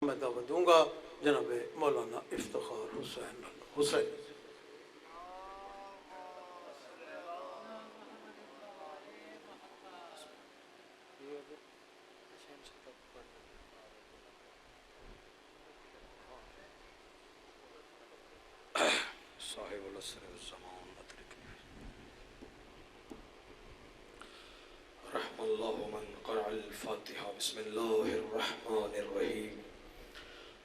میں دعوت دوں گا جناب مولانا افتخار حسین صاحب العصر والزمان رحم اللہ من قرأ الفاتحہ بسم اللہ الرحمن الرحیم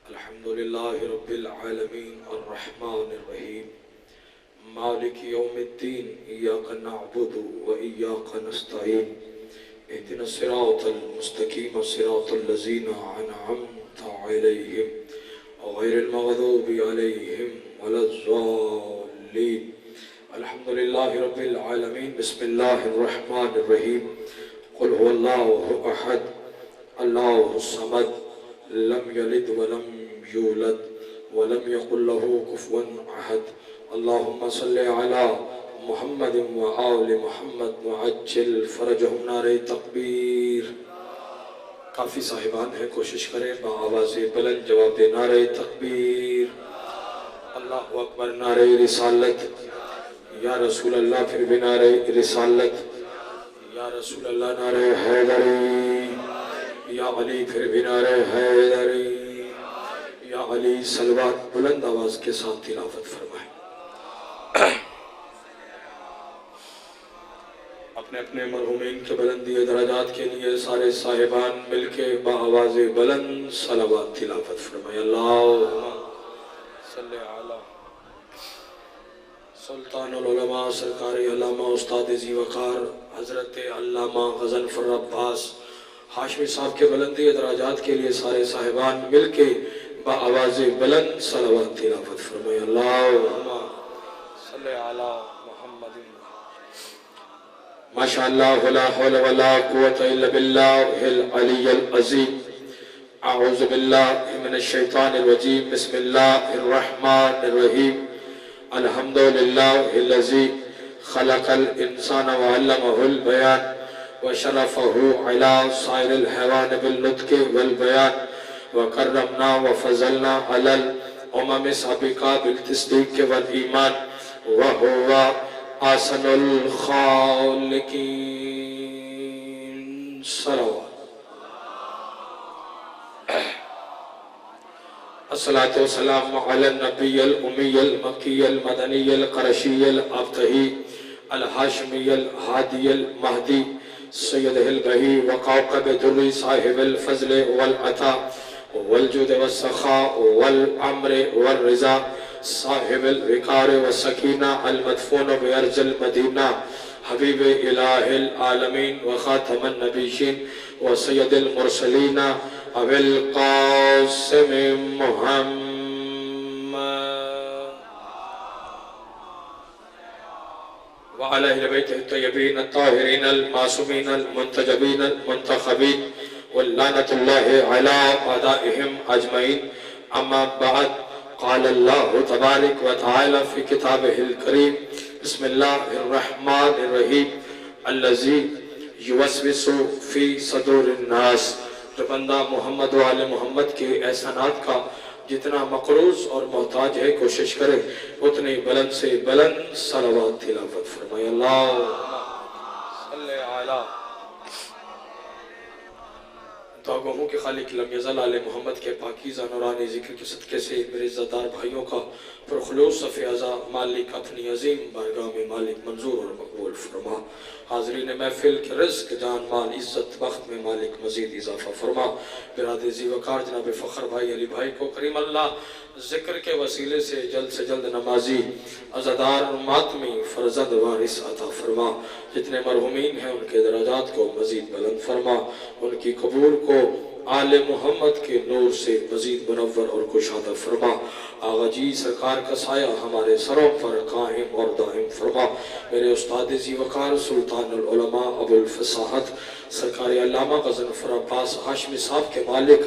الحمد للہ رب العالمین الرحمن الرحیم مالک یوم الدین ایاک نعبد و ایاک نستعین اهدنا الصراط المستقیم صراط الذین انعمت علیہم غیر المغضوب علیہم ولا الضالین الحمد للہ رب العالمین بسم اللہ الرحمن الرحیم قل هو اللہ احد اللہ الصمد لم یلد ولم یولد ولم یقل له کفوا احد اللہم صلی علی محمد و آل محمد وعجل فرجہم نعرہ تکبیر کافی صاحبان ہیں کوشش کریں با آواز بلند جواب دے نعرہ تکبیر اللہ اکبر نعرہ رسالت یا رسول اللہ پھر بھی نعرہ رسالت یا رسول اللہ نعرہ حیدری یا علی پھر بھی نعرہ حیدری یا علی صلوات بلند آواز کے ساتھ تلاوت فرمائیں اپنے اپنے مرحومین کے بلندی درجات کے لیے سارے صاحبان مل کے با آواز بلند صلوات تلاوت فرمائیں اللہم صلی علی سلطان العلماء سرکار علامہ استاد ذی وقار حضرت علامہ غضنفر عباس ہاشمی صاحب کے بلندی درجات کے لیے سارے صاحبان مل کے با آواز بلند صلوات تلاوت فرمائیں اللہم صلی علی محمد ماشاءاللہ لا حول ولا قوة الا باللہ العلی العظیم اعوذ باللہ من الشیطان الرجیم بسم اللہ الرحمن الرحیم الحمدللہ الذی خلق الانسان وعلمہ البیان وشرفہ علی سائر الحیوان بالنطق والبیان وکرمنا وفضلنا علی الامم سابقہ بالتصدیق والایمان وہو آسن الخالقین صلوات الصلاة والسلام علی النبی الامی المکی المدنی القرشی الابتہی الحاشمی الہادی المہدی سید البہی وقوقب دری صاحب الفضل والعطا والجود والسخاء والعمر والرضا صاحب الوقار والسکینہ المدفون بیرج المدینہ حبیب الہ العالمین وخاتم النبیین وسید المرسلین ابو القاسم محمد وعلى اہل بیتہ الطیبین الطاہرین المعصومین المنتجبین المنتخبین واللعنۃ اللہ علی اعدائہم اجمعین اما بعد قال اللہ تبارک و تعالی فی کتابہ الکریم بسم اللہ الرحمن الرحیم الذی یوسوس فی صدور الناس جو بندہ محمد و آل محمد کے احسانات کا جتنا مقروض اور محتاج ہے کوشش کرے اتنے بلند سے بلند صلوات تلاوت فرمائے اللہ صلی علی دعاگوہوں کے خالق لم یزل آل محمد کے پاکیزہ نورانی ذکر کے صدقے سے میرے عزتدار بھائیوں کا پرخلوص صف اعضا مالک اپنی عظیم بارگاہ میں مالک منظور اور مقبول فرما حاضرین محفل کے رزق جان مال عزت وقت میں مالک مزید اضافہ فرما برادر ذی وقار جناب فخر بھائی علی بھائی کو کریم اللہ ذکر کے وسیلے سے جلد نمازی عزادار ماتمی فرزند وارث عطا فرما جتنے مرحومین ہیں ان کے درجات کو مزید بلند فرما ان کی قبول کو آل محمد کے نور سے مزید منور اور کشادہ فرما آغا جی سرکار کا سایہ ہمارے سروں پر قائم اور دائم فرما میرے استاد ذی وقار سلطان العلماء ابو الفصاحت سرکار علامہ غضنفر عباس ہاشمی صاحب کے مالک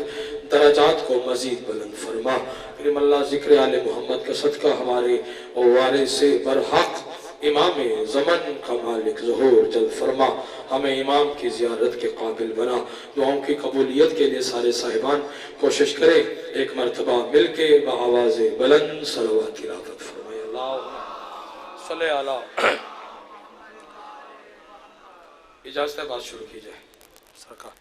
درجات کو مزید بلند فرما کریم اللہ ذکر آل محمد کا صدقہ ہمارے وارث برحق امام زمن کا مالک ظہور جلد فرما، ہمیں امام کی زیارت کے قابل بنا۔ دعاؤں کی قبولیت کے لیے سارے صاحبان کوشش کریں، ایک مرتبہ مل کے بآواز بلند صلوات تلاوت فرمائے۔ اللہ صلی علی۔ اجازت ہے بات شروع کی جائے۔ سرکار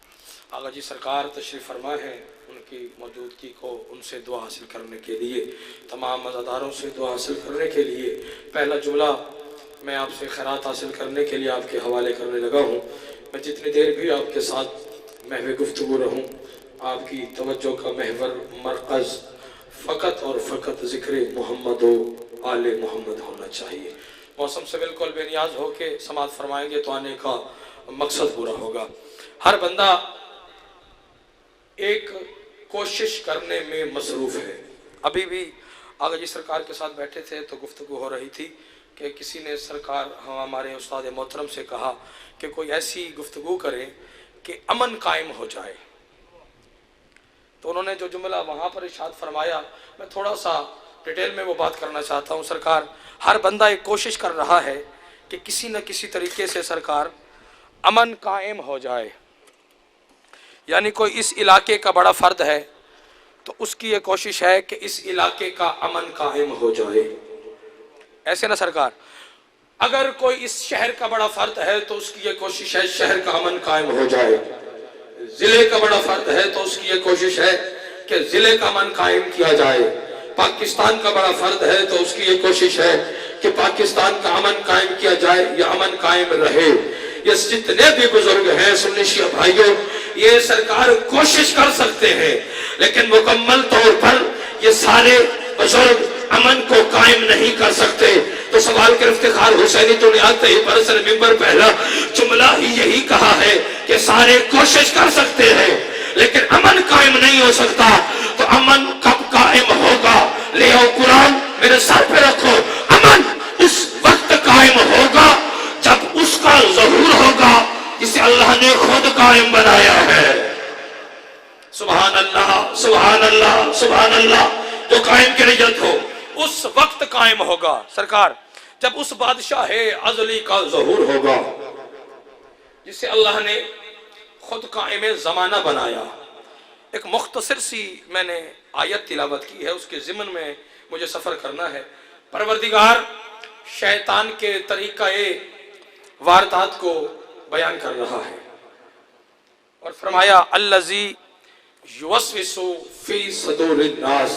آغا جی سرکار تشریف فرما ہے، ان کی موجودگی کو ان سے دعا حاصل کرنے کے لیے، تمام مزاداروں سے دعا حاصل کرنے کے لیے پہلا جملہ میں آپ سے خیرات حاصل کرنے کے لیے آپ کے حوالے کرنے لگا ہوں۔ میں جتنی دیر بھی آپ کے ساتھ محو گفتگو رہوں، آپ کی توجہ کا محور مرکز فقط اور فقط ذکر محمد و آل محمد ہونا چاہیے۔ موسم سے بالکل بے نیاز ہو کے سماعت فرمائیں گے تو آنے کا مقصد پورا ہوگا۔ ہر بندہ ایک کوشش کرنے میں مصروف ہے۔ ابھی بھی آغا جی سرکار کے ساتھ بیٹھے تھے تو گفتگو ہو رہی تھی کہ کسی نے سرکار ہمارے استاد محترم سے کہا کہ کوئی ایسی گفتگو کریں کہ امن قائم ہو جائے، تو انہوں نے جو جملہ وہاں پر ارشاد فرمایا میں تھوڑا سا ڈیٹیل میں وہ بات کرنا چاہتا ہوں۔ سرکار ہر بندہ ایک کوشش کر رہا ہے کہ کسی نہ کسی طریقے سے سرکار امن قائم ہو جائے، یعنی کوئی اس علاقے کا بڑا فرد ہے تو اس کی یہ کوشش ہے کہ اس علاقے کا امن قائم ہو جائے، ایسے نہ سرکار؟ اگر کوئی اس شہر کا بڑا فرد ہے تو اس کی یہ کوشش ہے شہر کا امن قائم ہو جائے، ضلع کا بڑا فرد ہے تو اس کی یہ کوشش ہے کہ ضلع کا امن قائم کیا جائے، پاکستان کا بڑا فرد ہے تو اس کی یہ کوشش ہے کہ پاکستان کا امن قائم کیا جائے یا امن قائم رہے۔ یہ جتنے بھی بزرگ ہیں سنی شیعہ بھائیوں، یہ سرکار کوشش کر سکتے ہیں لیکن مکمل طور پر یہ سارے بزرگ امن کو قائم نہیں کر سکتے۔ تو سوال کے افتخار حسینی تو نے آتے ہی برسر ممبر پہلا جملہ ہی یہی کہا ہے کہ سارے کوشش کر سکتے ہیں لیکن امن قائم نہیں ہو سکتا۔ تو امن کب قائم ہوگا؟ لے آؤ قرآن میرے سر پہ رکھو۔ امن اس وقت قائم ہوگا جب اس کا ظہور ہوگا جسے اللہ نے خود قائم بنایا ہے۔ سبحان اللہ سبحان اللہ سبحان اللہ۔ جو قائم کی رجت ہو اس وقت قائم ہوگا سرکار جب اس بادشاہ ازلی کا ظہور ہوگا جسے اللہ نے خود قائم زمانہ بنایا۔ ایک مختصر سی میں نے آیت تلاوت کی ہے، اس کے ضمن میں مجھے سفر کرنا ہے۔ پروردگار شیطان کے طریقہ واردات کو بیان کر رہا ہے اور فرمایا الذی یوسوس فی صدور الناس،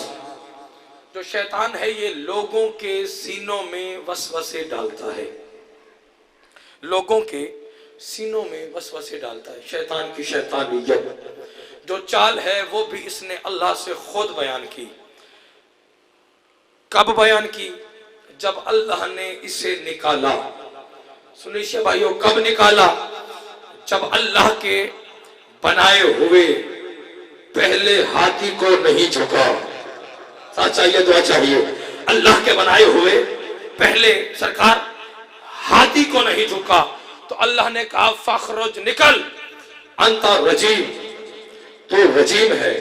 جو شیطان ہے یہ لوگوں کے سینوں میں وسوسے ڈالتا ہے، لوگوں کے سینوں میں وسوسے ڈالتا ہے۔ شیطان کی شیطانیت جو چال ہے وہ بھی اس نے اللہ سے خود بیان کی۔ کب بیان کی؟ جب اللہ نے اسے نکالا۔ سنیے بھائیو، کب نکالا؟ جب اللہ کے بنائے ہوئے پہلے ہاتھی کو نہیں جھکا۔ ساتھ چاہیے دعا چاہیے۔ اللہ کے بنائے ہوئے پہلے سرکار ہاتھی کو نہیں جھکا تو اللہ نے کہا فخرج، نکل، انت رجیم، تو رجیم ہے۔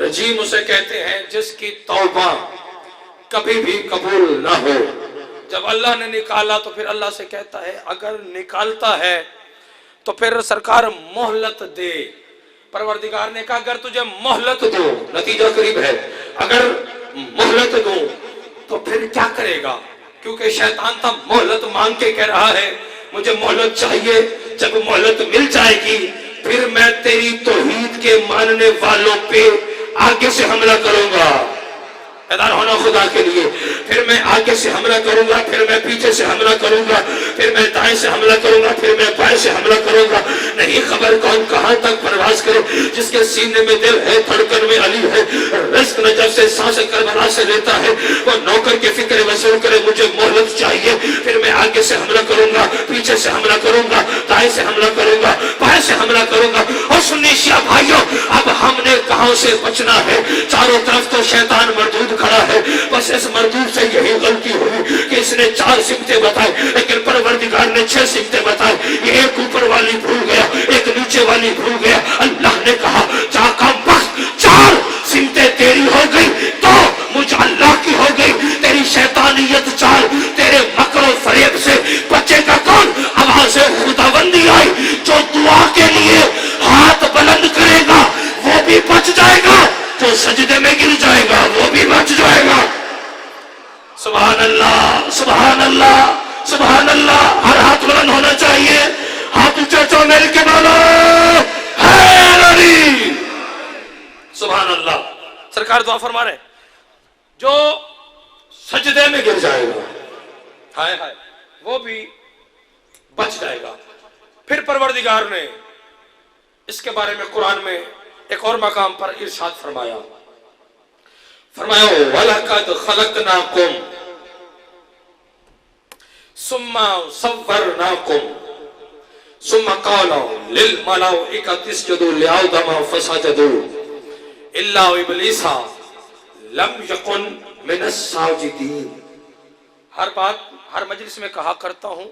رجیم اسے کہتے ہیں جس کی توبہ کبھی بھی قبول نہ ہو۔ جب اللہ نے نکالا تو پھر اللہ سے کہتا ہے اگر نکالتا ہے تو پھر سرکار مہلت دے۔ پروردگار نے کہا اگر تجھے مہلت دوں، نتیجہ قریب ہے، اگر مہلت دوں تو پھر کیا کرے گا؟ کیونکہ شیطان تھا مہلت مانگ کے کہہ رہا ہے مجھے مہلت چاہیے، جب مہلت مل جائے گی پھر میں تیری توحید کے ماننے والوں پہ آگے سے حملہ کروں گا۔ بیدار ہونا خدا کے لیے۔ پھر میں آگے سے حملہ کروں گا، پھر میں پیچھے سے حملہ کروں گا، پھر میں دائیں سے حملہ کروں گا، پھر میں بائیں سے حملہ کروں گا۔ نہیں خبر کون کہاں تک پرواز کرے، جس کے سینے میں دل ہے دھڑکن میں علی ہے، رزق نجف سے سانس کربلا سے لیتا ہے، وہ نوکر کے فکر وصول کرے مجھے مہلت چاہیے، پھر میں آگے سے حملہ کروں گا، پیچھے سے حملہ کروں گا، دائیں سے حملہ کروں گا، بائیں سے حملہ کروں گا۔ اور سنی شیعہ بھائیوں، اب ہم نے کہاں سے بچنا ہے؟ چاروں طرف تو شیطان مردود کھڑا ہے، بس اس مردود سے یہی غلطی ہوئی کہ اس نے 4 سمتیں بتائیں لیکن پروردگار نے 6 سمتیں بتائیں۔ یہ ایک اوپر والی بھول گیا، ایک نیچے والی بھول گیا۔ اللہ نے کہا جا کام بخت 4 سمتیں تیری ہو گئی تو مجھ اللہ کی ہو گئی، تیری شیطانیت چال تیرے مکر و فریب گر جائے گا وہ بھی بچ جائے گا۔ سبحان اللہ، سبحان اللہ، سبحان اللہ۔ ہر ہاتھ بلند ہونا چاہیے، ہاتھ اونچا چو مل کے بولو ہے علی۔ سبحان اللہ۔ سرکار دعا فرما رہے جو سجدے میں گر جائے گا ہائے ہائے وہ بھی بچ جائے گا۔ پھر پروردگار نے اس کے بارے میں قرآن میں ایک اور مقام پر ارشاد فرمایا، فرمایا وَلَقَدْ خَلَقْنَاكُمْ ثُمَّ صَوَّرْنَاكُمْ ثُمَّ قَالَ لِلْمَلَائِكَةِ اسْجُدُوا لِآدَمَ فَسَجَدُوا إِلَّا إِبْلِيسَ لَمْ يَكُنْ مِنَ السَّاجِدِينَ۔ ہر بات ہر مجلس میں کہا کرتا ہوں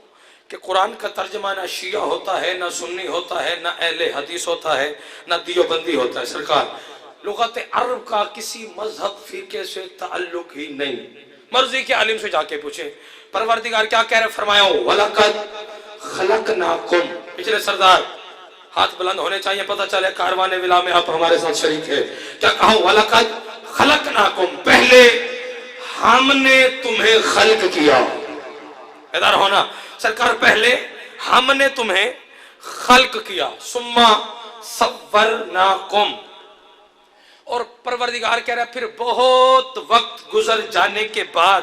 کہ قرآن کا ترجمہ نہ شیعہ ہوتا ہے، نہ سنی ہوتا ہے، نہ اہل حدیث ہوتا ہے، نہ دیوبندی ہوتا ہے۔ سرکار لغت عرب کا کسی مذہب فرقے سے تعلق ہی نہیں، مرضی کے عالم سے جا کے پوچھیں۔ پروردگار کیا کہہ رہے؟ فرمایا وَلَقَدْ خَلَقْنَاكُمْ۔ پچھلے سردار ہاتھ بلند ہونے چاہیے، پتہ چلے کاروان ولا میں آپ ہمارے ساتھ شریک ہے۔ کیا کہا؟ وَلَقَدْ خَلَقْنَاكُمْ، پہلے ہم نے تمہیں خلق کیا۔ ادھر ہونا سرکار، پہلے ہم نے تمہیں خلق کیا، ثم صورناکم، اور پروردگار کہہ رہا ہے پھر بہت وقت گزر جانے کے بعد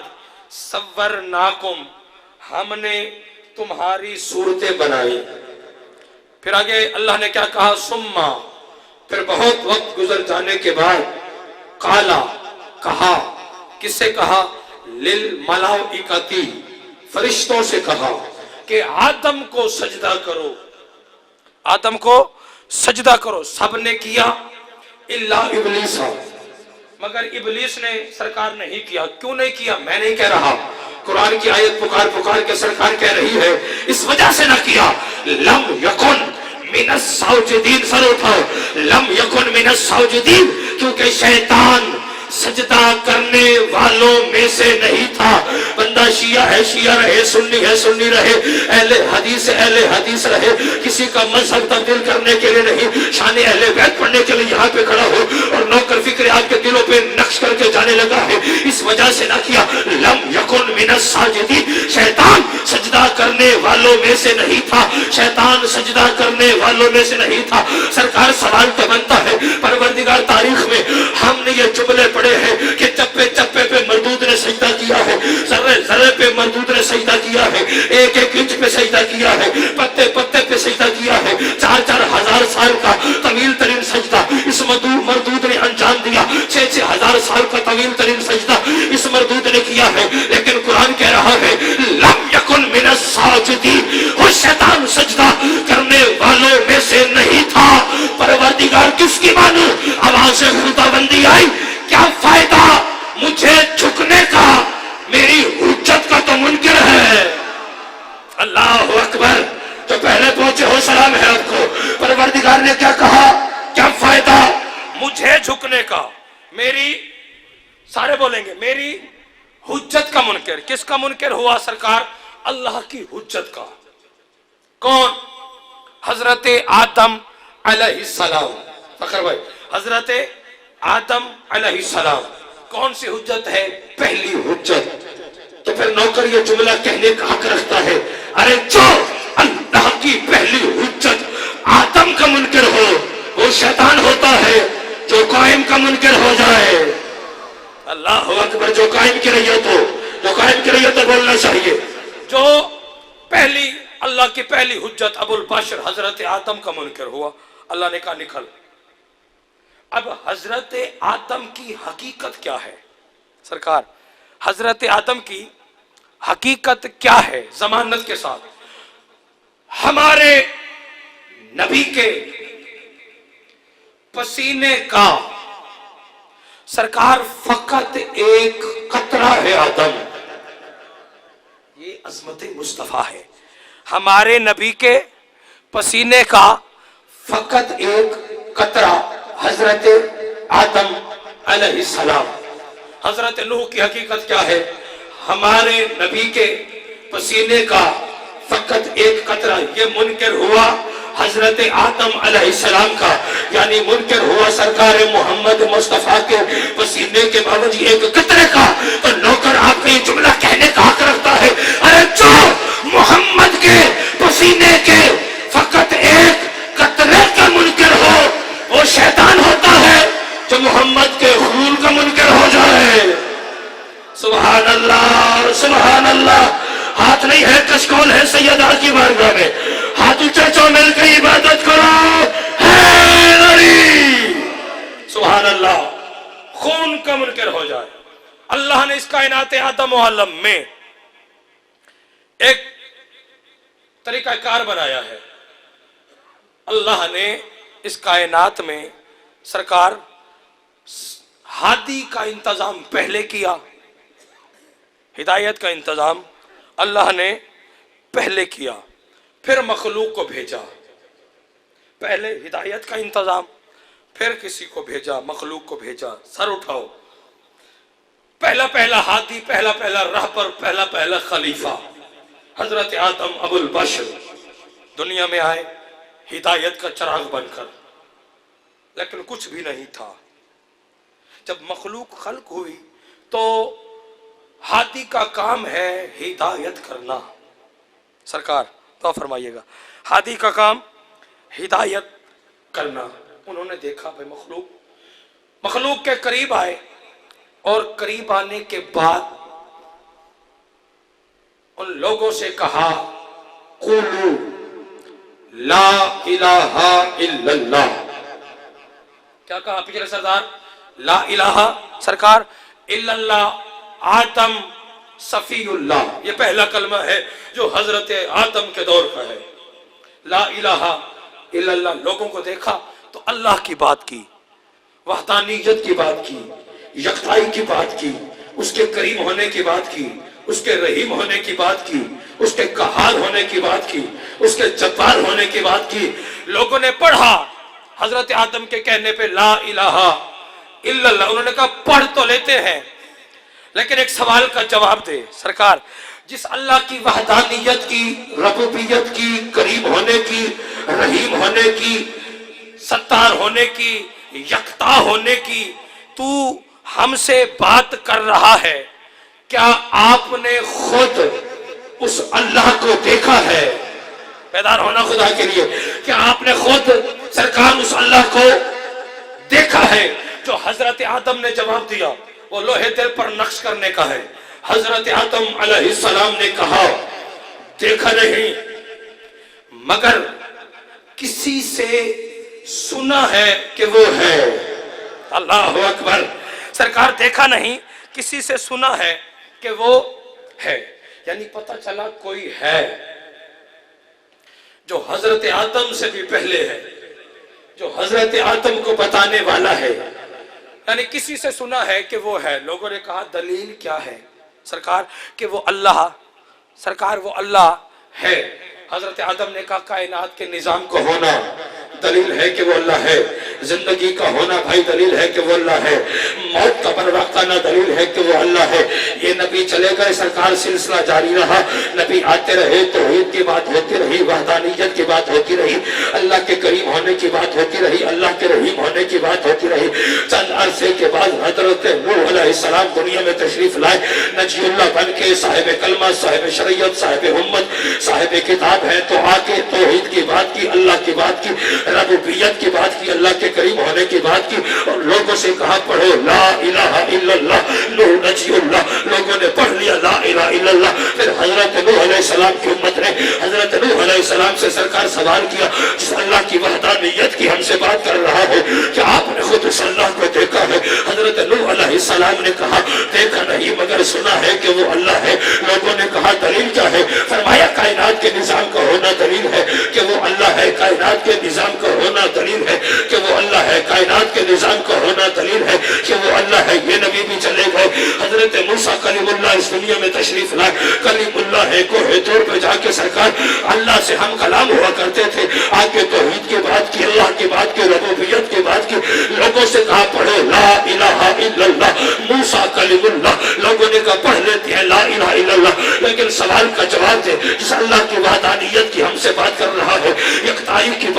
صورناکم، ہم نے تمہاری صورتیں بنائی۔ پھر آگے اللہ نے کیا کہا؟ ثم، پھر بہت وقت گزر جانے کے بعد قالا، کہا، کس سے کہا؟ للملائکتی، فرشتوں سے کہا کہ آدم کو سجدہ کرو، آدم کو سجدہ کرو۔ سب نے کیا الا ابلیس، مگر ابلیس نے سرکار نہیں کیا۔ کیوں نہیں کیا؟ میں نہیں کہہ رہا، قرآن کی آیت پکار پکار کے سرکار کہہ رہی ہے اس وجہ سے نہ کیا۔ لم یکن من الساجدین، سر اٹھاؤ، لم یکن من الساجدین، کیونکہ شیطان سجدہ کرنے والوں میں سے نہیں تھا۔ بندہ شیعہ ہے شیعہ رہے، سنی ہے سنی رہے، اہل حدیث ہے اہل حدیث رہے، کسی کا مذہب تبدیل کرنے کے لیے نہیں، شان اہل بیت پڑھنے کے لیے یہاں پہ کھڑا ہو اور نوکر فکر آپ کے دلوں پہ نقش کر کے جانے لگا ہے، اس وجہ سے نہ کیا۔ لم یکن من الساجدین، شیطان سجدہ کرنے والوں میں سے نہیں تھا، شیطان سجدہ کرنے والوں میں سے نہیں تھا۔ سرکار سوال تو بنتا ہے، پروردگار تاریخ میں ہم نے یہ جملے پڑھے ہیں کہ چپے چپے پہ مردود نے سجدہ کیا ہے، ذرے ذرے پہ مردود نے سجدہ کیا ہے، ایک ایک انچ پہ سجدہ کیا ہے، پتے پتے پہ سجدہ کیا ہے، 4,000 سال کا طویل ترین سجدہ اس مردود نے انجام دیا، 6,000 سال کا طویل ترین سجدہ اس مردود نے کیا ہے۔ لیکن قرآن کہہ رہا ہے لم یکن من الساجدین، وہ شیطان سجدہ کرنے والوں میں سے نہیں تھا۔ پروردگار کس کی مانو؟ آواز خدا بندی آئی، کیا فائدہ مجھے جھکنے کا، میری حجت کا تو منکر ہے۔ اللہ اکبر، جو پہلے پہنچے ہو سلام ہے آپ کو۔ پروردگار نے کیا کہا؟ کیا فائدہ مجھے جھکنے کا، میری، سارے بولیں گے میری حجت کا منکر۔ کس کا منکر ہوا سرکار؟ اللہ کی حجت کا۔ کون؟ حضرت آدم علیہ السلام۔ فخر بھائی، حضرت آدم علیہ السلام کون سی حجت ہے؟ پہلی حجت۔ تو پھر نوکر یہ جملہ کہنے کا حق رکھتا ہے، ارے جو اللہ کی پہلی حجت آدم کا منکر ہو وہ شیطان ہوتا ہے، جو قائم کا منکر ہو جائے۔ اللہ اکبر، جو قائم کی رہیت ہو، جو قائم کی رہیت ہو بولنا چاہیے۔ جو پہلی اللہ کی پہلی حجت ابو البشر حضرت آدم کا منکر ہوا، اللہ نے کہا نکل۔ اب حضرت آدم کی حقیقت کیا ہے سرکار؟ حضرت آدم کی حقیقت کیا ہے؟ ضمانت کے ساتھ ہمارے نبی کے پسینے کا سرکار فقط ایک قطرہ ہے آدم۔ یہ عظمت مصطفیٰ ہے، ہمارے نبی کے پسینے کا فقط ایک قطرہ حضرت آدم علیہ السلام۔ حضرت نوح کی حقیقت کیا ہے؟ ہمارے نبی کے پسینے کا فقط ایک قطرہ۔ یہ منکر ہوا حضرت آدم علیہ السلام کا، یعنی منکر ہوا سرکار محمد مصطفیٰ کے پسینے کے باوجود ایک قطرے کا، تو نوکر آپ کا یہ جملہ کہنے کا حق رکھتا ہے، ارے جو محمد کے پسینے کے فقط ایک قطرے کا منکر ہو وہ شیطان ہوتا ہے، جو محمد کے خون کا منکر ہو جائے۔ سبحان اللہ سبحان اللہ۔ ہاتھ نہیں ہے، کشکول ہے سیدہ کی بارگاہ میں، ہاتھ اونچا چو مل کے عبادت کرو، ہے نری سبحان اللہ، خون کا منکر ہو جائے۔ اللہ نے اس کائنات آدم و عالم میں ایک طریقہ کار بنایا ہے۔ اللہ نے اس کائنات میں سرکار ہادی کا انتظام پہلے کیا، ہدایت کا انتظام اللہ نے پہلے کیا، پھر مخلوق کو بھیجا۔ پہلے ہدایت کا انتظام، پھر کسی کو بھیجا، مخلوق کو بھیجا۔ سر اٹھاؤ، پہلا ہادی، پہلا رہبر، پہلا خلیفہ حضرت آدم ابو البشر دنیا میں آئے ہدایت کا چراغ بن کر، لیکن کچھ بھی نہیں تھا۔ جب مخلوق خلق ہوئی تو ہادی کا کام ہے ہدایت کرنا۔ سرکار دعا فرمائیے گا، ہادی کا کام ہدایت کرنا۔ انہوں نے دیکھا بھائی مخلوق کے قریب آئے، اور قریب آنے کے بعد ان لوگوں سے کہا قولوا لا الہ الا اللہ۔ کیا کہا پچھلے سردار؟ لا الہ سرکار الا اللہ، آدم صفی اللہ، یہ پہلا کلمہ ہے جو حضرت آدم کے دور کا ہے۔ لا الہ الا اللہ۔ لوگوں کو دیکھا تو اللہ کی بات کی، وحدانیت کی بات کی، یکتائی کی بات کی، اس کے کریم ہونے کی بات کی، اس کے رحیم ہونے کی بات کی، اس کے قہار ہونے کی بات کی، اس کے جبار ہونے کی بات کی۔ لوگوں نے پڑھا حضرت آدم کے کہنے پہ لا الہ الا اللہ، انہوں نے کہا پڑھ تو لیتے ہیں لیکن ایک سوال کا جواب دے سرکار۔ جس اللہ کی وحدانیت کی، ربوبیت کی، کریم ہونے کی، رحیم ہونے کی، ستار ہونے کی، یکتا ہونے کی تو ہم سے بات کر رہا ہے، کیا آپ نے خود اس اللہ کو دیکھا ہے؟ بیدار ہونا خدا کے لیے، کیا آپ نے خود سرکار اس اللہ کو دیکھا ہے؟ جو حضرت آدم نے جواب دیا وہ لوہے دل پر نقش کرنے کا ہے۔ حضرت آدم علیہ السلام نے کہا دیکھا نہیں مگر کسی سے سنا ہے کہ وہ ہے۔ اللہ اکبر۔ سرکار دیکھا نہیں، کسی سے سنا ہے کہ وہ ہے، یعنی پتہ چلا کوئی ہے جو حضرت آدم سے بھی پہلے ہے، جو حضرت آدم کو بتانے والا ہے، یعنی کسی سے سنا ہے کہ وہ ہے۔ لوگوں نے کہا دلیل کیا ہے سرکار کہ وہ اللہ، سرکار وہ اللہ ہے۔ حضرت آدم نے کہا کائنات کے نظام کو ہونا دلیل ہے کہ وہ اللہ ہے، زندگی کا ہونا بھائی دلیل ہے کہ وہ اللہ ہے، موت کا بروقت آنا دلیل ہے کہ وہ اللہ ہے۔ یہ نبی چلے گئے، سرکار سلسلہ جاری رہا، نبی آتے رہے، توحید کی بات ہوتی رہی، وحدانیت کی بات ہوتی رہی، اللہ کے کریم ہونے کی بات ہوتی رہی، اللہ کے رحیم ہونے کی بات ہوتی رہی۔ چند عرصے کے بعد حضرت نوح علیہ السلام دنیا میں تشریف لائے، نجی اللہ بن کے، صاحب کلمہ، صاحب شریعت، صاحب امت، صاحب کتاب ہے، تو آ کے توحید کی بات کی، اللہ کی بات کی، ربوبیت کی بات کی، اللہ کے کریم ہونے کی بات کی، اور لوگوں سے کہا پڑھو لا الہ الا اللہ۔ نوح نجی اللہ، لوگوں نے پڑھ لیا لا الہ الا اللہ۔ پھر حضرت نوح علیہ السلام کی امت نے حضرت نوح علیہ السلام سے سرکار سوال کیا، جس اللہ کی وحدانیت کی ہم سے بات کر رہا ہے کہ آپ نے خود اس اللہ کو دیکھا ہے؟ حضرت نوح علیہ السلام نے کہا دیکھا نہیں مگر سنا ہے کہ وہ اللہ ہے۔ لوگوں نے کہا دلیل کیا ہے؟ فرمایا کائنات کے نظام کا ہونا دلیل ہے کہ وہ اللہ ہے، کائنات کے نظام کا ہونا دلیل ہے کہ وہ اللہ ہے، کائنات کے نظام کا ہونا دلیل ہے کہ وہ اللہ ہے۔ یہ نبی بھی چلے گئے، حضرت موسیٰ کلیم اللہ اس دنیا میں تشریف لائے، کلیم اللہ ہے، کوہ طور پہ جا کے سرکار اللہ سے ہم کلام ہوا کرتے تھے، آ کے توحید کی بات کی، اللہ کی بات کی، ربوبیت کی بات کی۔ لوگوں سے کہا پڑھو لا الہ الا اللہ، موسیٰ کلیم اللہ، لوگوں نے کہا پڑھ لیتے ہیں لا الہ الا اللہ، لیکن سوال کا جواب دے، جس اللہ کی وحدانیت کی ہم سے بات کر رہا ہے، یکتائی کی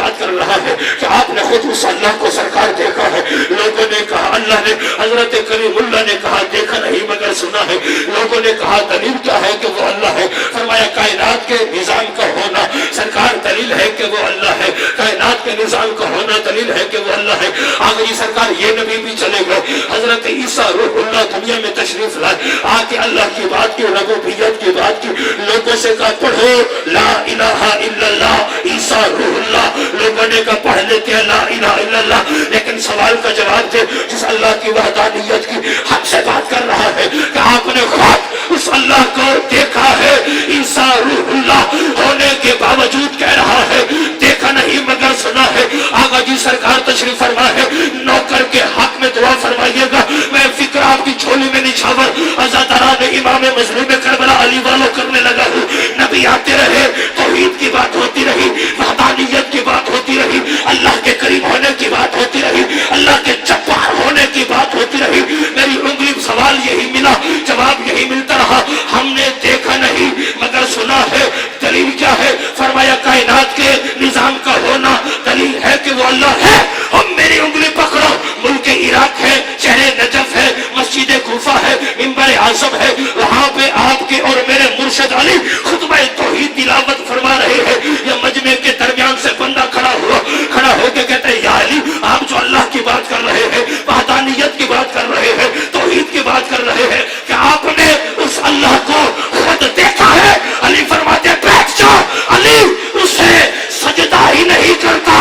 خود اس اللہ کو سرکار دیکھا ہے. لوگوں نے کہا, اللہ نے حضرت کریم اللہ نے کہا دیکھا نہیں مگر سنا ہے. لوگوں نے کہا دلیل کیا ہے کہ وہ اللہ ہے؟ فرمایا کائنات کے نظام کا ہونا سرکار دلیل ہے کہ وہ اللہ ہے. کائنات کے نظام کا ہونا دلیل ہے کہ وہ اللہ ہے. آگے یہ سرکار یہ نبی بھی چلے گئے, حضرت عیسیٰ روح اللہ دنیا میں تشریف لائے, آ کے اللہ کی بات کی, ربوبیت کی بات کی. لوگوں سے کہا پڑھو لا الہ الا اللہ عیسیٰ روح اللہ. لوگوں نے کہا پڑھ لیتے ہیں لا الہ الا اللہ, لیکن سوال کا جواب دے جس اللہ کی وحدانیت کی حق سے بات کر رہا ہے کہ آپ نے خود اس اللہ کو دیکھا ہے. عیسیٰ روح اللہ ہونے کے باوجود کہہ رہا ہے دیکھا نہیں مگر سنا ہے. آقا جی سرکار تشریف فرما ہے, نوکر کے حق میں دعا فرمائیے گا. میں فکر آپ کی جھولی میں نچھاور عزاداران امام مظلوم کربلا علی والو کرنے لگا ہوں. نبی آتے رہے, توحید کی بات ہوتی رہی, وحدانیت کی بات ہوتی رہی, اللہ کے کریم ہونے کی بات ہوتی رہی, اللہ کے جبار ہونے کی بات ہوتی رہی. میری انگلی سوال یہی ملا, جواب یہی ملتا رہا, ہم نے دیکھا نہیں مگر سنا ہے. دلیل کیا ہے؟ فرمایا کائنات کے نظام کا ہونا دلیل ہے کہ وہ اللہ ہے. ہم میری انگلی پکڑو, ملک عراق ہے, شہر نجف ہے, مسجد کوفہ ہے, منبر اعظم ہے, وہاں پہ آپ کے اور میرے مرشد علی خطبہ توحید تلاوت فرما رہے ہیں. یہ مجمع کے درمیان سے بندہ کھڑا ہو کے کہتے ہیں یا علی آپ جو اللہ کی بات کر رہے ہیں, وحدانیت کی بات کر رہے ہیں, توحید کی بات کر رہے ہیں, کہ آپ نے اس اللہ کو خود دیکھا ہے؟ علی فرماتے ہیں بیٹھ جا, علی اسے سجدہ ہی نہیں کرتا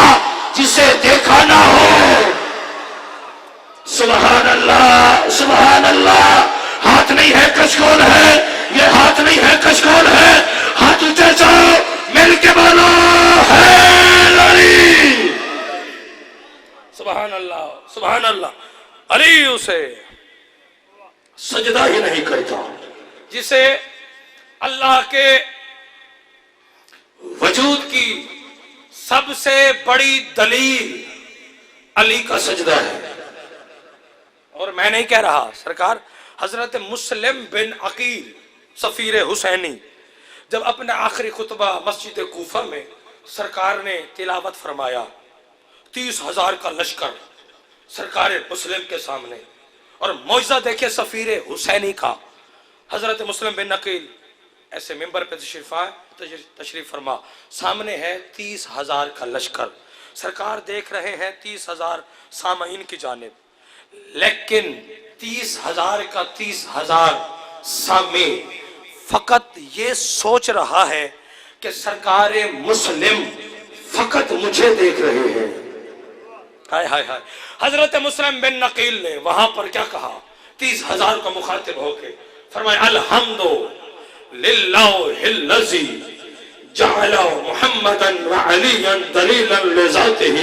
جسے دیکھا نہ ہو. سبحان اللہ سبحان اللہ. ہاتھ نہیں ہے کشکول ہے, یہ ہاتھ نہیں ہے کشکول ہے, ہاتھ اونچے جاؤ مل کے بولو ہے علی. سبحان اللہ سبحان اللہ. علی اسے سجدہ ہی نہیں کرتا جسے اللہ کے وجود کی سب سے بڑی دلیل علی کا سجدہ ہے. اور میں نہیں کہہ رہا, سرکار حضرت مسلم بن عقیل سفیر حسینی جب اپنا آخری خطبہ مسجد کوفہ میں سرکار نے تلاوت فرمایا, 30,000 کا لشکر سرکار مسلم کے سامنے, اور معجزہ دیکھے سفیر حسینی کا. حضرت مسلم بن عقیل ایسے ممبر پہ تشریف فرما, سامنے ہے 30,000 کا لشکر, سرکار دیکھ رہے ہیں 30,000 سامعین کی جانب, لیکن 30,000 کا 30,000 سامع فقط یہ سوچ رہا ہے کہ سرکار مسلم فقط مجھے دیکھ رہے ہیں. ہائے ہائے ہائے. حضرت مسلم بن عقیل نے وہاں پر کیا کہا 30,000 کا مخاطب ہو کے؟ فرمایا الحمد للہ الذی جعل محمدا وعلیا دلیلا لذاتہ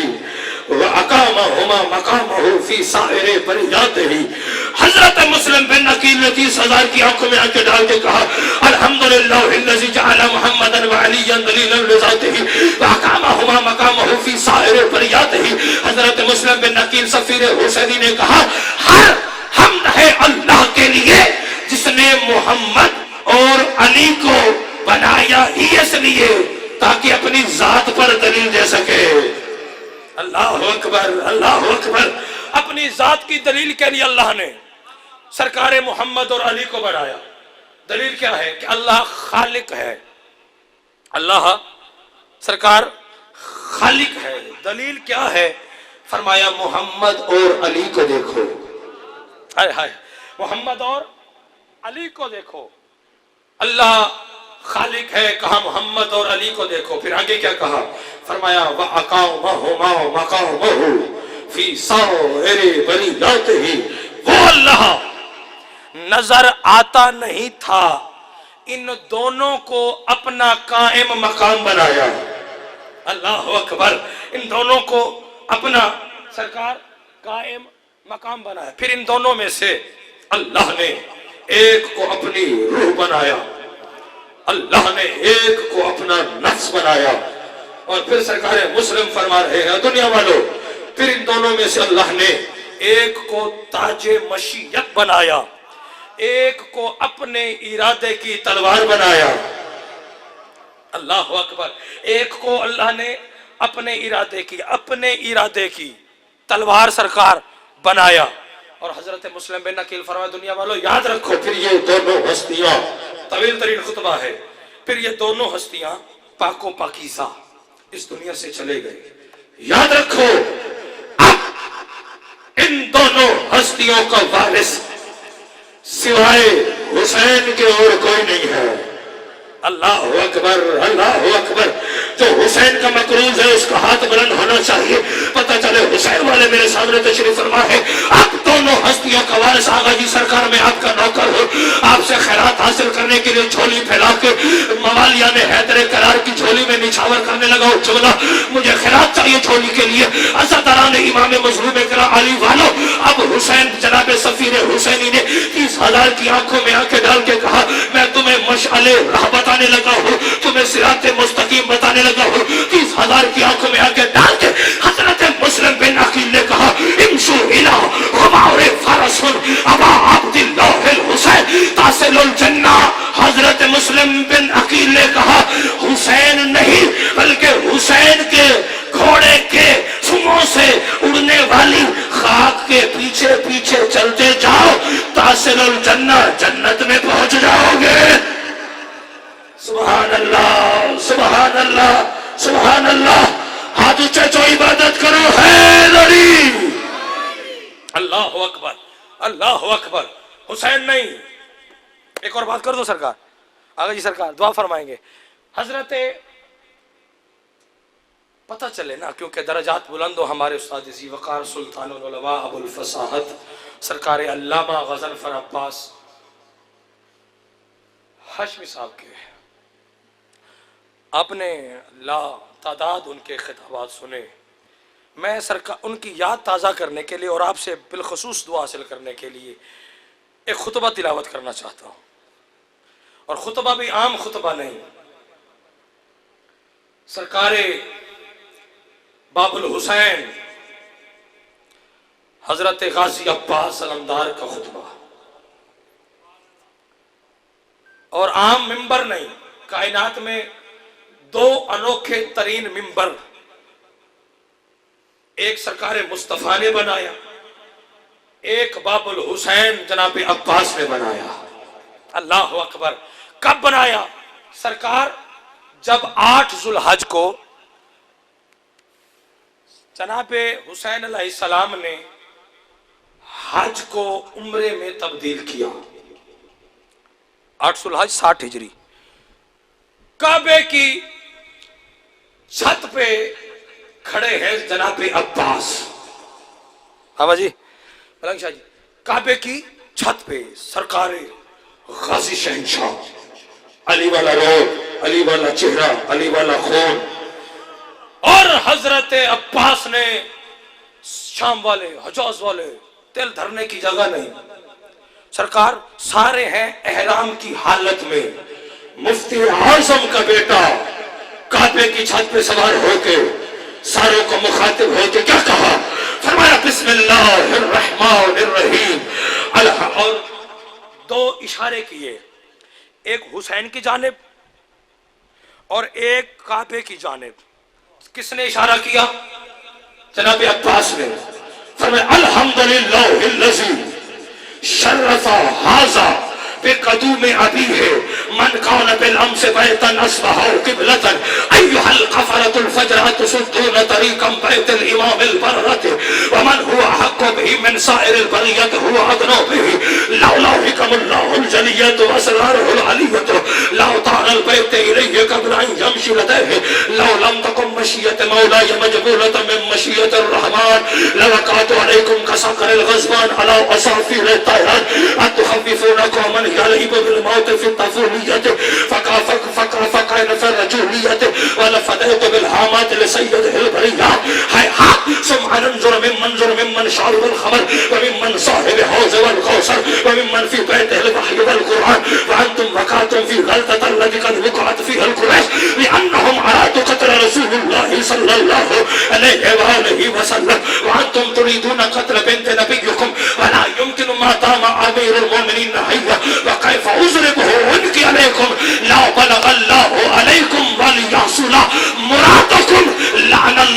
وَأَقَامَهُمَا مَقَامَهُ فِي سَائِرِ بَرِيَاتِهِ. حضرت مسلم بن عقیل نے 30,000 کی آنکھوں میں آنکھیں ڈال کے کہا الحمدللہ الذی جعل محمدا وعلیا دلیلا لذاتہ وَأَقَامَهُمَا مَقَامَهُ فِي سَائِرِ بَرِيَاتِهِ. حضرت مسلم بن عقیل سفیر حسینی نے کہا ہر حمد ہے اللہ کے لیے جس نے محمد اور علی کو بنایا ہی اس لیے تاکہ اپنی ذات پر دلیل دے سکے. اللہ اکبر اللہ اکبر. اپنی ذات کی دلیل کے لیے اللہ نے سرکار محمد اور علی کو بنایا. دلیل کیا ہے؟ کہ اللہ خالق ہے, اللہ سرکار خالق ہے. دلیل کیا ہے؟ فرمایا محمد اور علی کو دیکھو. ہائے ہائے, محمد اور علی کو دیکھو. اللہ خالق ہے, کہا محمد اور علی کو دیکھو. پھر آگے کیا کہا؟ فرمایا وَأَقَامَهُمَا مَقَامَهُ فِي سَائِرِ بَرِيَاتِهِ. وہ اللہ نظر آتا نہیں تھا, ان دونوں کو اپنا قائم مقام بنایا. اللہ اکبر. ان دونوں کو اپنا سرکار قائم مقام بنایا. پھر ان دونوں میں سے اللہ نے ایک کو اپنی روح بنایا, اللہ نے ایک کو اپنا نفس بنایا. اور پھر سرکار مسلم فرما رہے ہیں دنیا والوں, پھر ان دونوں میں سے اللہ نے ایک کو تاج مشیت بنایا, ایک کو اپنے ارادے کی تلوار بنایا. اللہ اکبر. ایک کو اللہ نے اپنے ارادے کی تلوار سرکار بنایا. اور حضرت مسلم بن عقیل فرمایا دنیا والوں یاد رکھو پھر یہ دونوں ہستیاں، طویل ترین خطبہ ہے، پھر یہ دونوں ہستیاں پاک و پاکیزہ اس دنیا سے چلے گئے. یاد رکھو اب ان دونوں ہستیوں کا وارث سوائے حسین کے اور کوئی نہیں ہے. اللہ اکبر، اللہ اکبر. جو حسین کا مقروض ہے اس کا ہاتھ بلند ہونا چاہیے، پتہ چلے حسین والے میرے سامنے تشریف فرما ہے. آپ دونوں ہستیوں کا وارث آغا جی سرکار میں آپ کا نوکر ہو، آپ سے خیرات حاصل کرنے کے لیے جھولی پھیلا کے موالیہ میں حیدر کرار کی جھولی میں نچھاور کرنے لگا اور جھولا مجھے خیرات چاہیے جھولی کے لیے. عزاداران امام مظلوم کرام علی والو، اب حسین جناب سفیر حسینی نے 30,000 کی آنکھوں میں آنکھیں ڈال کے کہا میں تمہیں مشعل راہ بتانے لگا ہوں، تمہیں صراط مستقیم بتانے لگا ہوں. 30,000 کی آنکھوں میں آنکھیں ڈال کے حضرت مسلم بن عقیل نے کہا امشو الہ غمار فرس ابا عبداللہ الحسین تاصل الجنہ. حضرت مسلم بن عقیل نے کہا حسین نہیں بلکہ حسین کے گھوڑے کے سموں سے اڑنے والی خاک کے پیچھے پیچھے چلتے جاؤ، تاصل الجنہ جنت میں پہنچ جاؤ گے. سبحان اللہ، سبحان اللہ، سبحان اللہ. ہاتھ اونچے جو عبادت کرو ہے لڑی. اللہ اکبر، اللہ اکبر. حسین نہیں. ایک اور بات کر دو سرکار، آگے جی سرکار دعا فرمائیں گے. حضرت پتہ چلے نا، کیونکہ درجات بلند ہو ہمارے استاد ذی وقار سلطان العلماء ابو الفصاحت سرکار علامہ غضنفر عباس ہاشمی صاحب کے آپ نے لا تعداد ان کے خطابات سنے. میں سرکار ان کی یاد تازہ کرنے کے لیے اور آپ سے بالخصوص دعا حاصل کرنے کے لیے ایک خطبہ تلاوت کرنا چاہتا ہوں، اور خطبہ بھی عام خطبہ نہیں، سرکار باب الحسین حضرت غازی عباس علمدار کا خطبہ، اور عام ممبر نہیں. کائنات میں دو انوکھے ترین ممبر ایک سرکار مصطفیٰ نے بنایا، ایک باب الحسین جناب عباس نے بنایا. اللہ اکبر. کب بنایا سرکار؟ جب 8 ذوالحج کو جناب حسین علیہ السلام نے حج کو عمرے میں تبدیل کیا. 8 ذوالحج 60 ہجری. کعبے کی چھت پہ کھڑے ہیں جناب عباس. ہاں جی ملنگ شاہ جی، کعبے کی چھت پہ سرکار غازی شہنشاہ، علی والا روح، علی والا چہرہ، علی والا خون. اور حضرت عباس نے شام والے حجاز والے تل دھرنے کی جگہ نہیں، سرکار سارے ہیں احرام کی حالت میں. مفتی اعظم کا بیٹا کعبے کی چھت پہ سوار ہو کے ساروں کو مخاطب ہو کے کیا کہا؟ فرمایا بسم اللہ الرحمن الرحیم. اور 2 اشارے کیے، ایک حسین کی جانب اور ایک کعبے کی جانب. کس نے اشارہ کیا؟ جناب عباس نے. فرمایا الحمدللہ الذی شرف ھذا بقدوم ابیہ من کان بالامس بیتا اصبح قبلة ایها القفرة الفجرة تصدون طریقا بیت الامام البررة ومن هو احق به من سائر البریة هو ادنى به لولا حکم اللہ الجلیۃ واسرارہ العلیۃ لاطار البیت الیہ قبل ان یمشی لدیہ لو لم تکن مشیۃ مولاي مجبولة من مشیۃ الرحمن لوقعت علیکم کسقر الغضبان علی اصافیر الطیران اتخففونکم من یلعب بالموت فی الطفولیۃ فکان فی الرجولیۃ ولفدیت بالحامات لسیدہ البریہ حیحات ثم انظر ممن شارب الخمر وممن صاحب حوض والقوثر وممن في بيته الوحي والقرآن وأنتم وقعتم في غلطة التي قد وقعت فيها القريش لأنهم أرادوا قتل رسول الله صلى الله عليه وآله وسلم وأنتم تريدون قتل بنت نبيكم ولا يمكن ما دام أمير المؤمنين حيا وكيف أضربه أنكي عليكم لا بلغ الله عليكم وليحصل مرادكم لعنة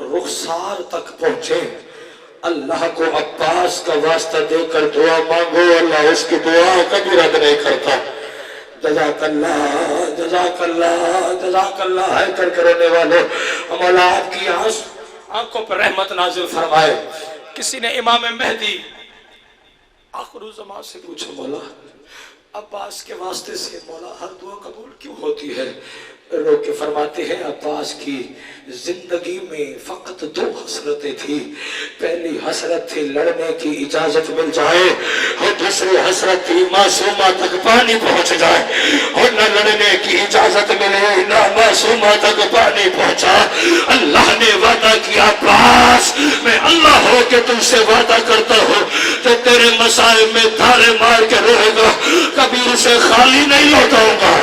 رخسار تک پہنچے، اللہ کو عباس کا واسطہ دے کر دعا مانگو، اللہ اس کی دعا کبھی رد نہیں کرتا۔ جزاک اللہ، جزاک اللہ، جزاک اللہ ہے کر کے رونے والوں، مولا آپ کی آنکھوں پر رحمت نازل فرمائے۔ کسی نے امام مہدی آخر الزمان سے پوچھا، مولا عباس کے واسطے سے مولا ہر دعا قبول کیوں ہوتی ہے؟ لوگ کے فرماتے ہیں عباس کی زندگی میں فقط 2 حسرتیں تھی۔ پہلی حسرت تھی لڑنے کی اجازت مل جائے، اور دوسری حسرت تھی معصومہ تک پانی پہنچ جائے، اور نہ لڑنے کی اجازت ملے نہ معصومہ تک پانی پہنچا۔ اللہ نے وعدہ کیا، عباس میں اللہ ہو کے تم سے وعدہ کرتا ہوں کہ تیرے مسائل میں دھارے مار کے رہے گا، کبھی اسے خالی نہیں لوٹاؤں گا۔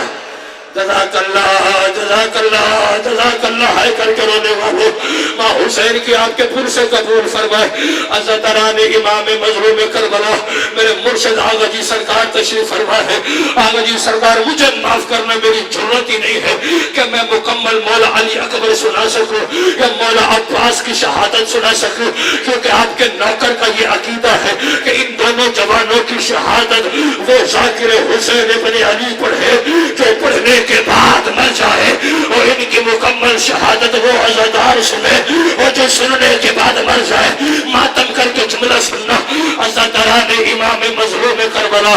جزاک اللہ، جزاک اللہ، جزاک اللہ ہے کر کے رونے والے، ماں حسین کی آپ کے پھر سے قبول فرمائے۔ حضرت ران امام مظلوم کربلا میرے مرشد آغا جی سرکار تشریف فرما ہے۔ آغا جی سرکار مجھے معاف کرنا، میری ضرورت ہی نہیں ہے کہ میں مکمل مولا علی اکبر سنا سکوں یا مولا عباس کی شہادت سنا سکوں، کیونکہ آپ کے نوکر کا یہ عقیدہ ہے کہ ان دونوں جوانوں کی شہادت وہ ذاکر حسین ابن علی پڑھے جو پڑھنے کے بعد مر جائے، اور ان کی مکمل شہادت وہ عزادار سنے، اور جو سننے کے بعد مر جائے۔ ماتم کر کے جملہ سننا، عزاداران امام مظلوم کربلا،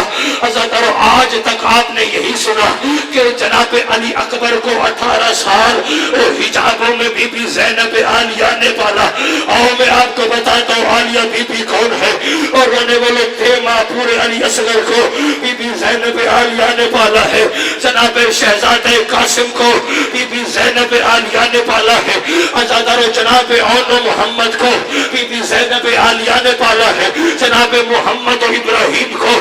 عزاداروں آج تک آپ نے یہی سنا کہ جناب علی اکبر کو 18 سال وہ حجابوں میں بی بی زینب عالیہ نے پالا۔ آؤ میں آپ کو بتاتا ہوں عالیہ بی بی کون ہے، اور رونے والے تھے ماں پورے علی اصغر کو بی بی زینب عالیہ نے پالا ہے، جناب شہزادے قاسم کو بی بی زینب عالیہ نے پالا ہے، عزادارو جناب اون محمد کو بی بی زینب عالیہ نے پالا ہے، جناب محمد و ابراہیم کو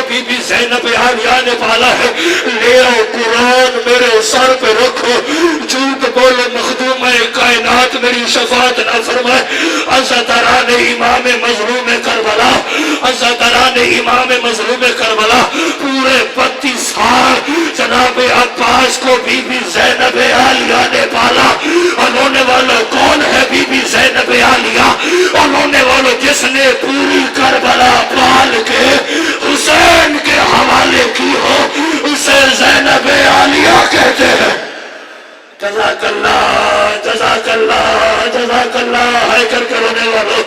بی بی زینب عالیہ نے پالا ہے۔ لے آؤ قرآن میرے سر پہ رکھو، جھوٹ بولو مخدوم کائنات میری شفاعت نہ فرمائے۔ عزاداران امام مظلوم کربلا، عزاداران امام مظلوم کربلا، پورے 32 سال جناب عباس کو بی بی زینب عالیہ نے پالا۔ اور رونے والا کون ہے بی بی زینب عالیہ؟ اور رونے والا جس نے پوری کربلا پال کے حسین کے حوالے کی ہو، اسے زینب عالیہ کہتے ہیں۔ جزاک اللہ، جزاک اللہ، جزاک اللہ ہائے کر کے رونے والوں،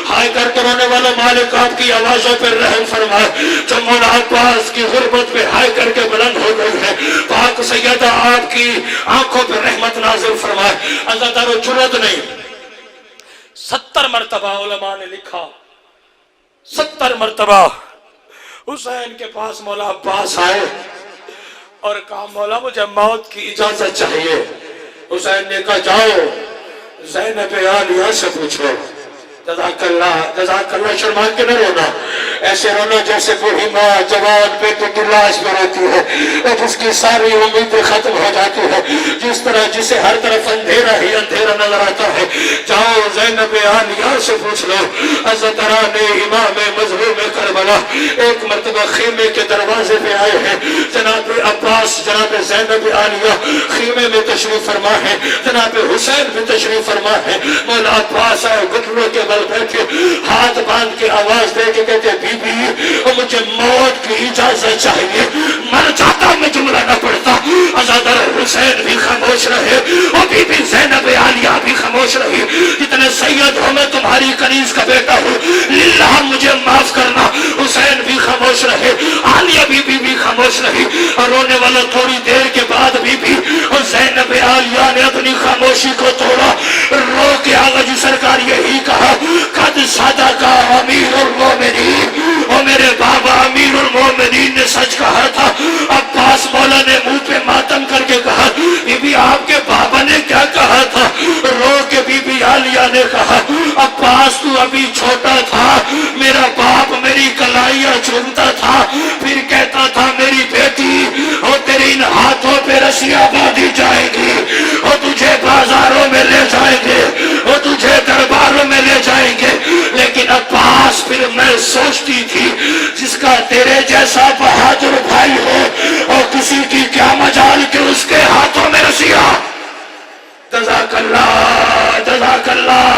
ہائے کر کے رونے والوں، مالک آپ کی آوازوں پر رحم فرمائے۔ جو مولا عباس کی غربت پہ ہائے کر کے بلند ہو گئی ہے، پاک سیدہ آپ کی آنکھوں پر رحمت نازل فرمائے۔ عزادارو جرت نہیں، 70 مرتبہ علماء نے لکھا، 70 مرتبہ حسین کے پاس مولا عباس آئے اور کہا مولا مجھے موت کی اجازت چاہیے۔ حسین نے کہا جاؤ زینب عالیہ سے پوچھو۔ جزاک اللہ، جزاک اللہ، شرما کے نہ رونا، ایسے رونا جیسے بوڑھی ماں جوان بیٹے کی لاش میں روتی ہے اور جس کی ساری امیدیں ختم ہو جاتی ہے، جس طرح جسے ہر طرف اندھیرا ہی اندھیرا نظر آتا ہے۔ جاؤ زینب عالیہ سے پوچھ لو۔ عزاداران امام مظلوم کربلا ایک مرتبہ خیمے کے دروازے پہ آئے ہیں، جناب عباس جناب زینب عالیہ خیمے میں تشریف فرما ہے، جناب حسین بھی تشریف فرما ہے۔ مولا عباس آئے گھٹنوں کے بل بیٹھے، ہاتھ باندھ کے آواز دے کے کہتے بی بی مجھے موت کی اجازت چاہیے، مر جاتا میں جملہ نہ پڑتا۔ عزادار حسین بھی خاموش رہے اور بی بی زینب عالیہ بھی خاموش رہی۔ جتنے سید ہو میں تمہاری کنیز کا بیٹا ہوں، للہ مجھے معاف کرنا۔ حسین بھی خاموش رہے، عالیہ بی بی بھی خاموش رہی، اور رونے والا تھوڑی دیر کے بعد بی بی اور زینب عالیہ نے اپنی خاموشی کو توڑا، رو کے آغا جی سرکار یہی کہا قد صدق امیر المومنین، اور میرے بابا امیر المومنین نے سچ کہا تھا۔ عباس مولا نے منہ پہ ماتم کر کے کہا بی بی آپ کے بابا نے کیا کہا تھا؟ رو کے بی بی عالیہ نے کہا عباس تو ابھی چھوٹا تھا، میرا باپ میری کلائیاں چومتا تھا، پھر کہتا تھا میری بیٹی اور تیرے ان ہاتھوں پہ رسیاں باندھی جائیں گی اور تجھے بازاروں میں لے جائیں گے اور تجھے درباروں میں لے جائیں گے۔ لیکن عباس پھر میں سوچتی تھی جس کا تیرے جیسا بہادر بھائی ہو اور کسی کی کیا مجال کہ اس کے ہاتھوں میں رسیاں۔ جزاک اللہ، جزاک اللہ،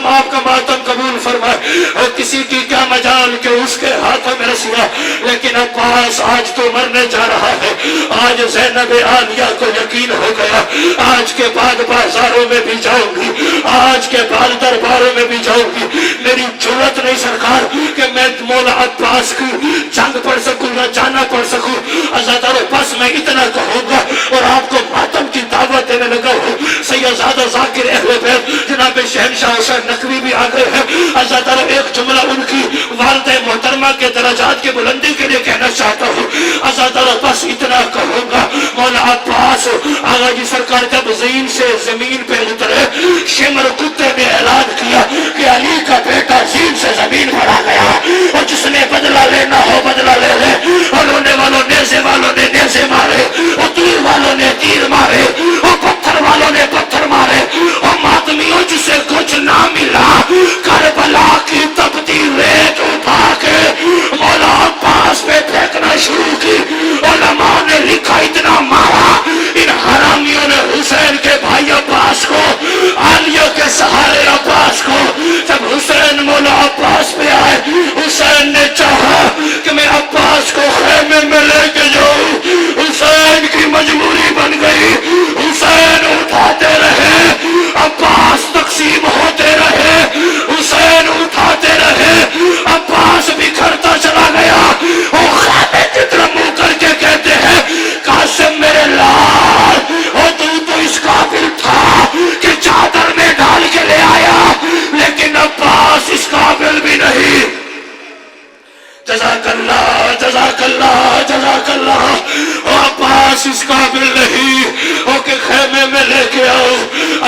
بعد آپ کا ماتم قبول فرمائے، اور کسی کی کیا مجال کہ اس کے ہاتھوں میں رسیاں، لیکن عباس آج تو مرنے جا رہا ہے۔ آج زینب عالیہ کو یقین ہو گیا، آج کے بعد بازاروں میں بھی جاؤں گی، آج کے بعد درباروں میں بھی جاؤں گی، میری جرأت نہیں سرکار کہ میں مولا عباس کی جنگ پڑھ سکوں یا جانا پڑھ سکوں۔ عزیزانو بس میں اتنا کہوں گا اور آپ کو ماتم کی دعوت دینے لگا ہوں۔ سیدزادہ ذاکر اہل بیت جناب شہنشاہ حسین نقوی بھی آ گئے ہیں۔ عزیزانو ایک جملہ ان کی والد محترمہ کے درجات کی بلندی کے لیے کہنا چاہتا ہوں۔ عزیزانو بس اتنا کہوں گا، مولا عباس آغا جی سرکار جب زین سے زمین پہ اترے، شمر کتے نے اعلان کیا کہ علی کا بیٹا زین سے زمین پر آ گیا، اور جس نے بدلہ لینا ہو بدلہ لے لے۔ اور رونے والوں نیزے والوں نے نیزے مارے، اور تیر والوں نے تیر مارے، اور پتھر والوں نے پتھر مارے، اور ماتمیوں جسے کچھ نہ ملا کربلا کی تپتی ریت اٹھا کے مولا عباس پہ پھینکنا شروع کی۔ علماء نے لکھا اتنا مارا ان حرامیوں نے حسین کے بھائی عباس کو، عالیہ کے سہارے عباس کو۔ جب حسین مولا عباس پہ آئے، حسین نے چاہا کہ میں عباس کو خیمے میں لے کے جاؤں، حسین کی مجبوری بن گئی۔ حسین اٹھاتے رہے، عباس تقسیم ہوتے رہے، حسین اٹھاتے رہے، عباس بکھرتا چلا گیا۔ وہ خیمے کی طرف منہ کر کے کہتے ہیں قاسم میرے لال، اور تو اس قابل تھا کہ چادر میں ڈال کے لے آیا، لیکن عباس اس قابل بھی نہیں۔ جزاک اللہ جزاک اللہ جزاک اللہ۔ وہ عباس اس قابل نہیں ہو کہ خیمے میں لے کے آؤ۔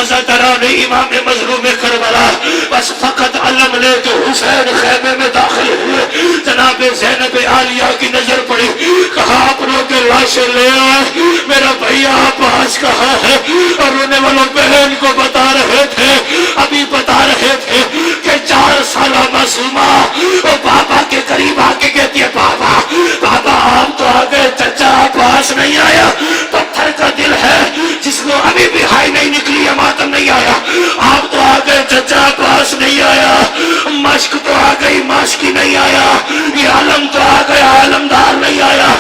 عزیزان امام مظلوم کربلا بس فقط علم لے کے حسین خیمے میں داخل ہوئے، جناب زینب عالیہ کی نظر پڑی، کہا آپ لوگ کے لاشیں لے آئے، میرا بھیا عباس کہاں ہے؟ اور رونے والوں بہن کو بتا رہے تھے، ابھی بتا رہے تھے کہ 4 سالہ معصومہ اور بابا کے قریب آ کے کہتی ہے بابا بابا آپ تو آ گئے، چچا عباس نہیں آیا۔ پتھر کا دل ہے جس کو ابھی بھی ہائی نہیں نکلی ہے، ماتم نہیں آیا، آپ تو آ گئے چچا عباس نہیں آیا۔ مشک تو آ گئی مشکی نہیں آیا، یہ عالم تو آ گیا عالمدار نہیں آیا۔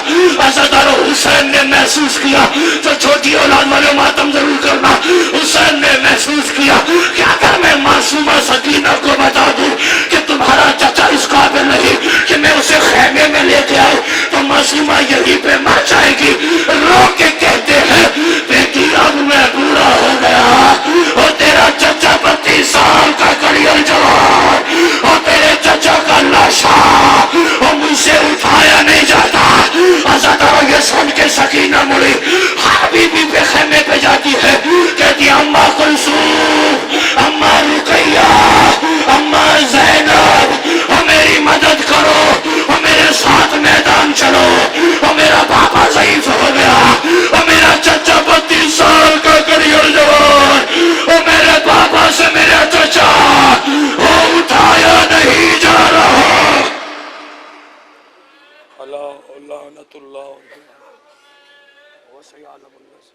عزیزانو حسین نے محسوس کیا، جو چھوٹی اولاد والے ماتم ضرور کرنا، حسین نے محسوس کیا کہ اگر میں معصومہ سکینہ کو بتا دوں کہ تمہارا چچا اس قابل نہیں کہ میں اسے خیمے میں لے کے آؤں، تو معصومہ یہیں پہ مر جائے گی۔ رو کے کہتے ہیں بیٹی اب میں بوڑھا ہو گیا، اور تیرا چچا 32 سال کا کڑیل جوان، اور تیرے چچا کا لاشا اور مجھ سے اٹھایا نہیں جاتا۔ عزیزانو یہ سن کے سکینہ مڑی، ہر بی بی پہ خیمے پہ جاتی ہے، کہتی اماں کلثوم، اماں رقیہ، اماں زینب، اور میری مدد کرو، اور میرے ساتھ میدان چلو، اور میرا بابا ضعیف ہو گیا، اور میرا چچا 32 سال کا کڑیل جوان، اور میرے بابا سے میرا چچا وہ اٹھایا نہیں جا رہا۔ اللہ لعنت اللہ وسيعلم الناس